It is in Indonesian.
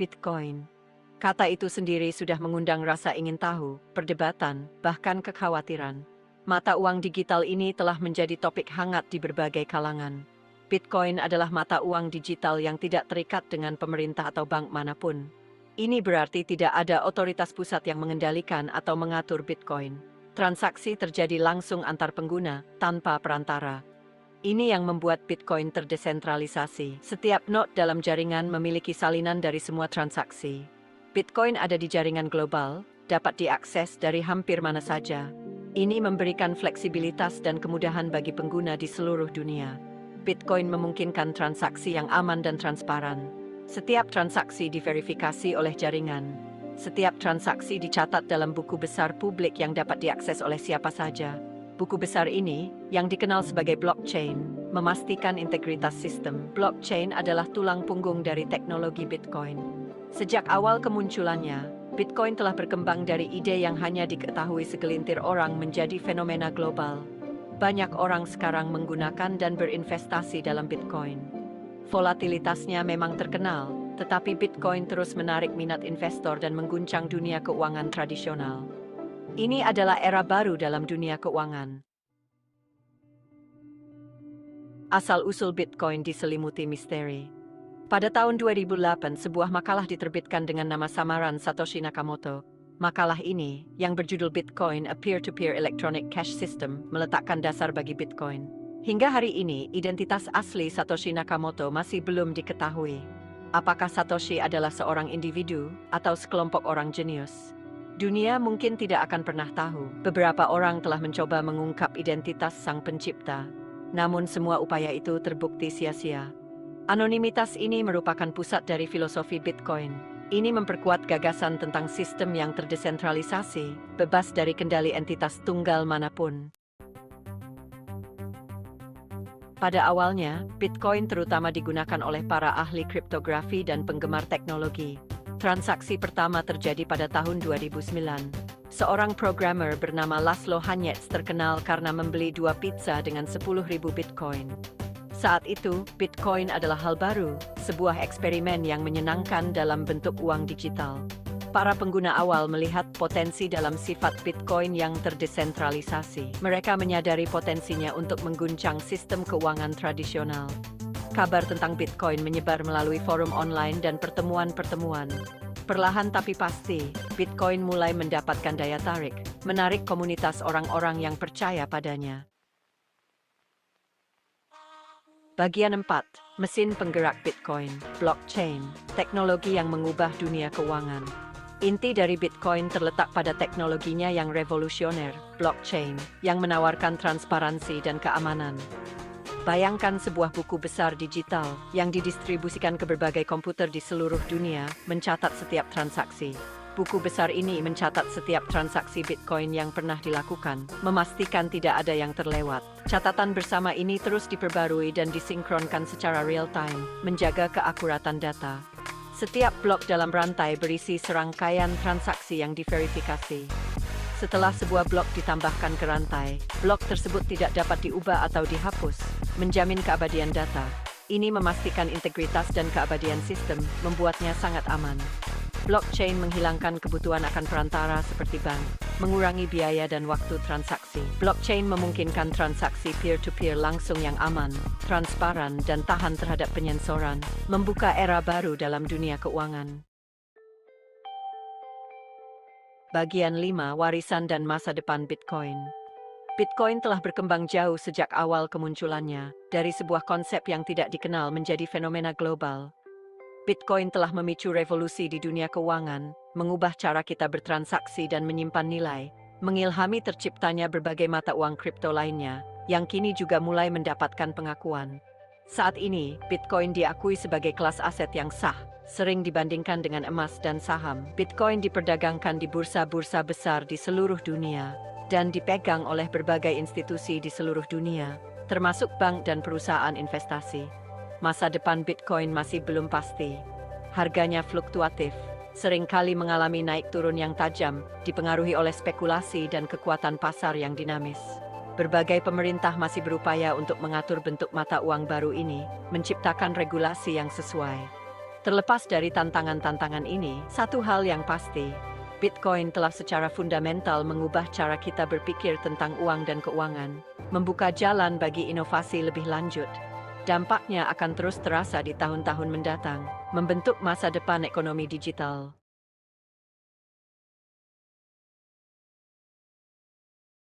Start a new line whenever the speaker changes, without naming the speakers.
Bitcoin. Kata itu sendiri sudah mengundang rasa ingin tahu, perdebatan, bahkan kekhawatiran. Mata uang digital ini telah menjadi topik hangat di berbagai kalangan. Bitcoin adalah mata uang digital yang tidak terikat dengan pemerintah atau bank manapun. Ini berarti tidak ada otoritas pusat yang mengendalikan atau mengatur Bitcoin. Transaksi terjadi langsung antar pengguna, tanpa perantara. Ini yang membuat Bitcoin terdesentralisasi. Setiap node dalam jaringan memiliki salinan dari semua transaksi. Bitcoin ada di jaringan global, dapat diakses dari hampir mana saja. Ini memberikan fleksibilitas dan kemudahan bagi pengguna di seluruh dunia. Bitcoin memungkinkan transaksi yang aman dan transparan. Setiap transaksi diverifikasi oleh jaringan. Setiap transaksi dicatat dalam buku besar publik yang dapat diakses oleh siapa saja. Buku besar ini, yang dikenal sebagai blockchain, memastikan integritas sistem. Blockchain adalah tulang punggung dari teknologi Bitcoin. Sejak awal kemunculannya, Bitcoin telah berkembang dari ide yang hanya diketahui segelintir orang menjadi fenomena global. Banyak orang sekarang menggunakan dan berinvestasi dalam Bitcoin. Volatilitasnya memang terkenal, tetapi Bitcoin terus menarik minat investor dan mengguncang dunia keuangan tradisional. Ini adalah era baru dalam dunia keuangan. Asal-usul Bitcoin diselimuti misteri. Pada tahun 2008, sebuah makalah diterbitkan dengan nama samaran Satoshi Nakamoto. Makalah ini, yang berjudul Bitcoin, A Peer-to-Peer Electronic Cash System, meletakkan dasar bagi Bitcoin. Hingga hari ini, identitas asli Satoshi Nakamoto masih belum diketahui. Apakah Satoshi adalah seorang individu atau sekelompok orang jenius? Dunia mungkin tidak akan pernah tahu. Beberapa orang telah mencoba mengungkap identitas sang pencipta. Namun semua upaya itu terbukti sia-sia. Anonimitas ini merupakan pusat dari filosofi Bitcoin. Ini memperkuat gagasan tentang sistem yang terdesentralisasi, bebas dari kendali entitas tunggal manapun. Pada awalnya, Bitcoin terutama digunakan oleh para ahli kriptografi dan penggemar teknologi. Transaksi pertama terjadi pada tahun 2009. Seorang programmer bernama Laszlo Hanyecz terkenal karena membeli 2 pizza dengan 10.000 Bitcoin. Saat itu, Bitcoin adalah hal baru, sebuah eksperimen yang menyenangkan dalam bentuk uang digital. Para pengguna awal melihat potensi dalam sifat Bitcoin yang terdesentralisasi. Mereka menyadari potensinya untuk mengguncang sistem keuangan tradisional. Kabar tentang Bitcoin menyebar melalui forum online dan pertemuan-pertemuan. Perlahan tapi pasti, Bitcoin mulai mendapatkan daya tarik, menarik komunitas orang-orang yang percaya padanya. Bagian 4. Mesin penggerak Bitcoin, blockchain, teknologi yang mengubah dunia keuangan. Inti dari Bitcoin terletak pada teknologinya yang revolusioner, blockchain, yang menawarkan transparansi dan keamanan. Bayangkan sebuah buku besar digital yang didistribusikan ke berbagai komputer di seluruh dunia, mencatat setiap transaksi. Buku besar ini mencatat setiap transaksi Bitcoin yang pernah dilakukan, memastikan tidak ada yang terlewat. Catatan bersama ini terus diperbarui dan disinkronkan secara real-time, menjaga keakuratan data. Setiap blok dalam rantai berisi serangkaian transaksi yang diverifikasi. Setelah sebuah blok ditambahkan ke rantai, blok tersebut tidak dapat diubah atau dihapus, menjamin keabadian data. Ini memastikan integritas dan keabadian sistem, membuatnya sangat aman. Blockchain menghilangkan kebutuhan akan perantara seperti bank, mengurangi biaya dan waktu transaksi. Blockchain memungkinkan transaksi peer-to-peer langsung yang aman, transparan, dan tahan terhadap penyensoran, membuka era baru dalam dunia keuangan. Bagian 5. Warisan dan masa depan Bitcoin. Bitcoin telah berkembang jauh sejak awal kemunculannya, dari sebuah konsep yang tidak dikenal menjadi fenomena global. Bitcoin telah memicu revolusi di dunia keuangan, mengubah cara kita bertransaksi dan menyimpan nilai, mengilhami terciptanya berbagai mata uang kripto lainnya, yang kini juga mulai mendapatkan pengakuan. Saat ini, Bitcoin diakui sebagai kelas aset yang sah, sering dibandingkan dengan emas dan saham. Bitcoin diperdagangkan di bursa-bursa besar di seluruh dunia, dan dipegang oleh berbagai institusi di seluruh dunia, termasuk bank dan perusahaan investasi. Masa depan Bitcoin masih belum pasti. Harganya fluktuatif, seringkali mengalami naik turun yang tajam, dipengaruhi oleh spekulasi dan kekuatan pasar yang dinamis. Berbagai pemerintah masih berupaya untuk mengatur bentuk mata uang baru ini, menciptakan regulasi yang sesuai. Terlepas dari tantangan-tantangan ini, satu hal yang pasti, Bitcoin telah secara fundamental mengubah cara kita berpikir tentang uang dan keuangan, membuka jalan bagi inovasi lebih lanjut. Dampaknya akan terus terasa di tahun-tahun mendatang, membentuk masa depan ekonomi digital.